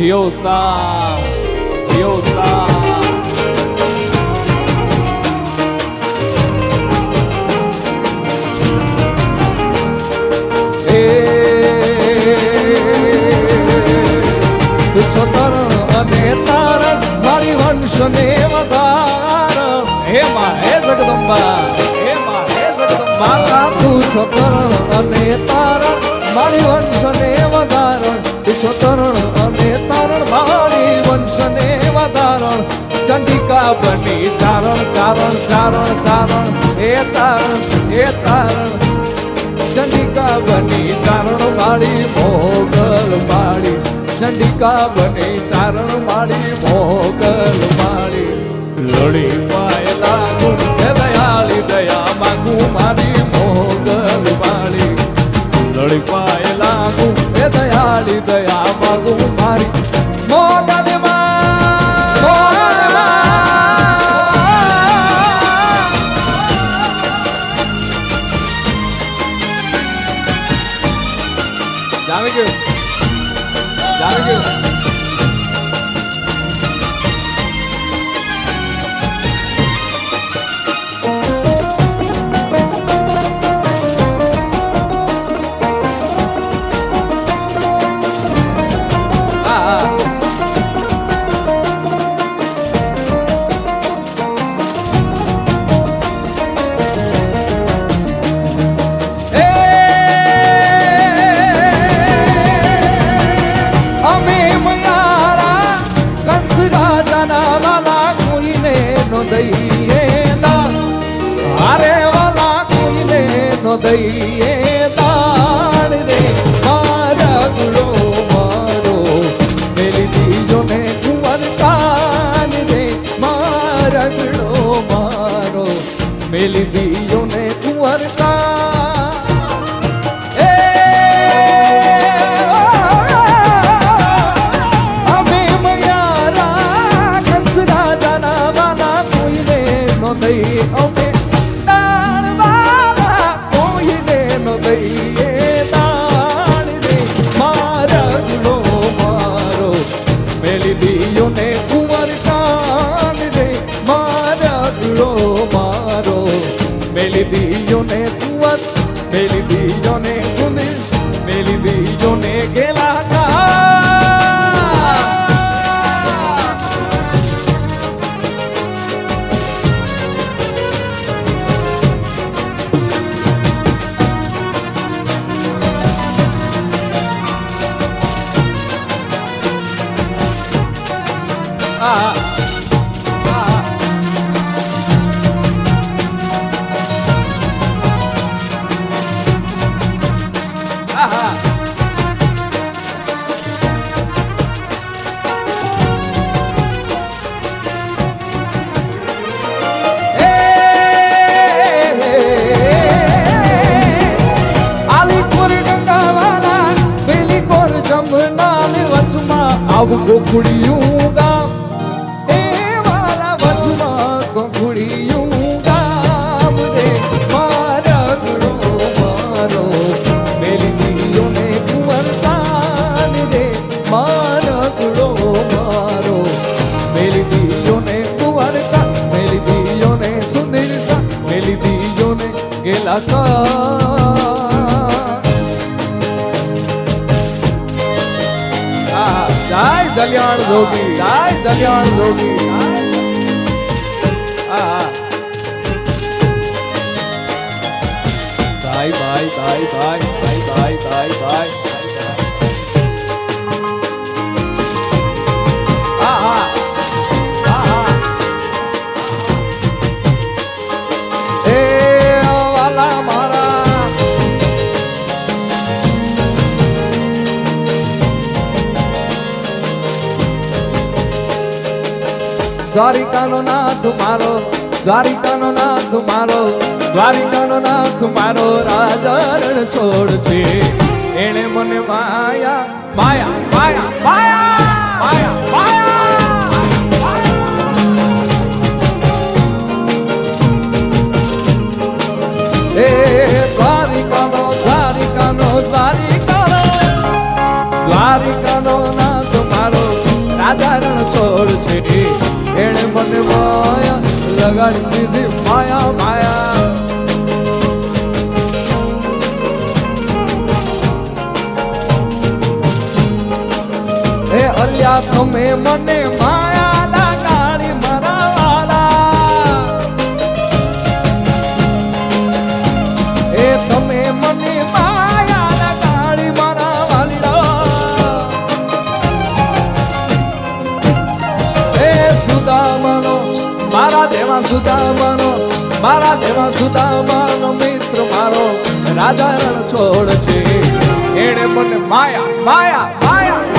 Diosa, Diosa. છો તરણ અને તારણ મારી વંશ ને વધારણ હે માં હે જગદંબા હે માં હે જગદંબા તું છો તરણ અને તારણ મારી વંશ ને વધારણ તું છો તરણ અને તારણ મારી વંશ ને વધારણ ચંડિકા બની ચારણ ચારણ ચારણ ચારણ હે તારણ ચંડિકા બની ચારણ માળી મોગલ માળી ચંડિકા બની ચારણ માળી મોગલ માળી લડી પાય લાગુ હે દયાળી દયા માંગુ મારી મોગલ માળી લડી પાય લાગુ હે દયાળી દયા માંગુ મારી મોગલ જામી ગયું જામી ગયું દઈએ દાણ રે મારા ગુલો મારો મેલી દીજો ને કુંવર કાન રે મારા ગુલો મારો મેલી દીજો ને કુંવર કાન અમે મયારા કંસ રાજાના વાલા કોઈને નો દઈએ અમે મેલી દીજો ને કુંવર મેલી દીજો ને સુંદર મેલી દીજો ને ગેલા अब गोखुड़ियों गाम ए वाला बचमा गोखुड़ियों गाम रे मारा गुड़ो मारो मेली दियो ने कुंवर कान रे मारा गुड़ो मारो मेली दियो ने कुंवर कान मेली दियो ने सुंदर सा मेली दियो ने गेला का जय जल्याण जोगी जय जल्याण जोगी bye bye bye bye bye bye bye bye દ્વારિકાનો નાથ મારો દ્વારિકાનો નાથ મારો દ્વારિકાનો નાથ મારો રાજારણ છોડ છે એણે મને માયા માયા માયા માયા માયા માયા એ દ્વારિકાનો દ્વારિકાનો દ્વારિકાનો દ્વારિકાનો નાથ મારો એણે મને માયા લગાડી દીધી માયા માયા એ અલ્યા તમે મને માયા લગાડી મારા વાલા એ તમે મને માયા લગાડી મારા વાલીડા એ સુદામનો મારા દેવા સુદામનો મિત્ર મારો રાજા રણ છોડ છે એણે મને માયા માયા માયા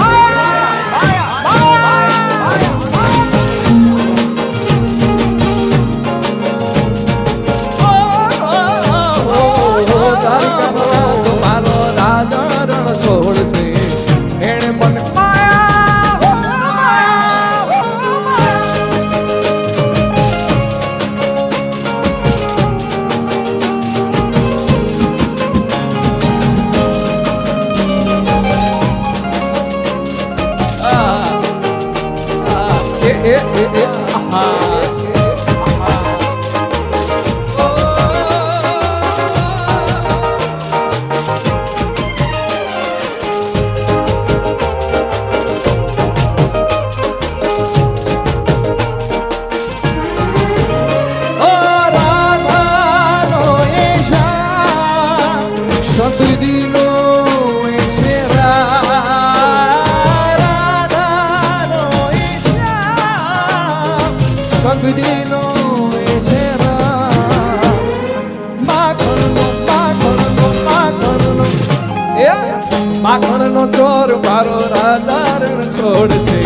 માખણનો ચોર મારો રાજા રણ છોડ છે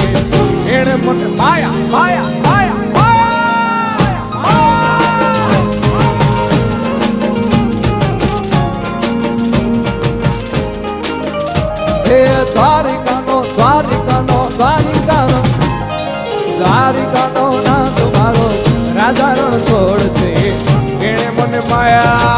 એણે મને માયા માયા માયા હે દ્વારિકાનો નાથ મારો રાજા રણ છોડ છે એણે મને માયા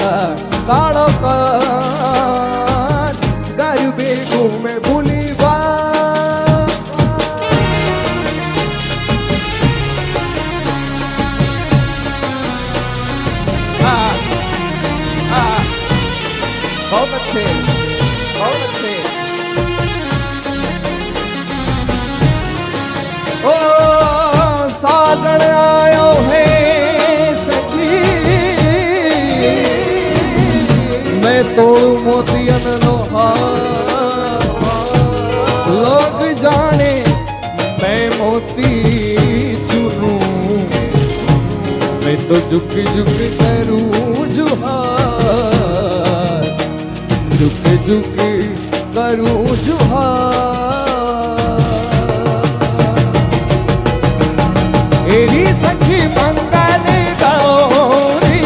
દાદા કાળો કાન ગાયું ભેગું મેં ભૂલી बहुत अच्छे बहुत अच्छे ओ साजन आयो है सखी मैं तोड़ू मोतियन नो हार लोग जाने मैं मोती चुनूं मैं तो झुक झुक करूं जुहार झुक झुक करूं जुहार एरी सखी मंगल गौरी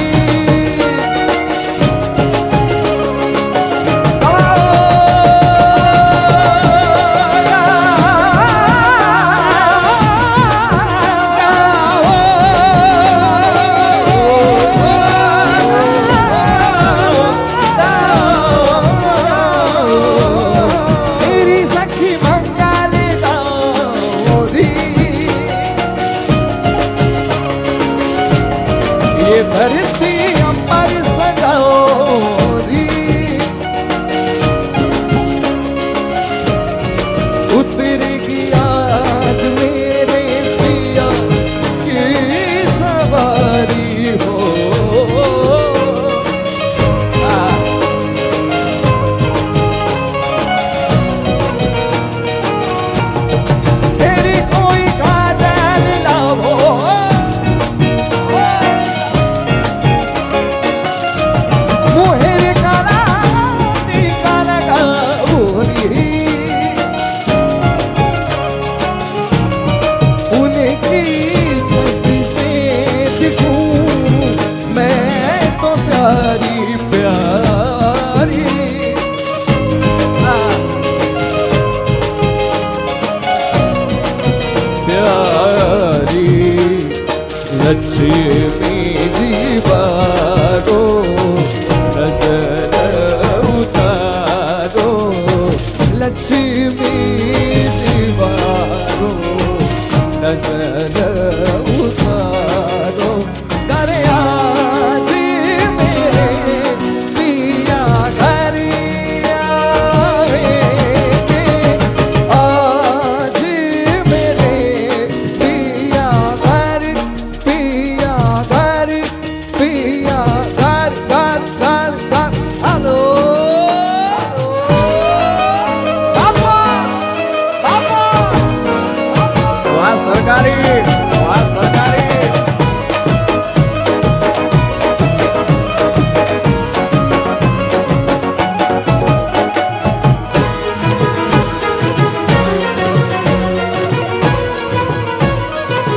ये धरती अमर सजाओरी उतरेगी आज मेरे पिया की सवारी हो तेरी कोई काजल ना हो लक्ष्मी जीवारो नजर उतारो लक्ष्मी जीवारो नजर उतारो करे आज मेरे पिया घर आएंगे आज मेरे पिया घर पिया घर पिया घर घर घर घर हेलो बापा बापा वाह सरकारी वाह सरकारी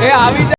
એ આવી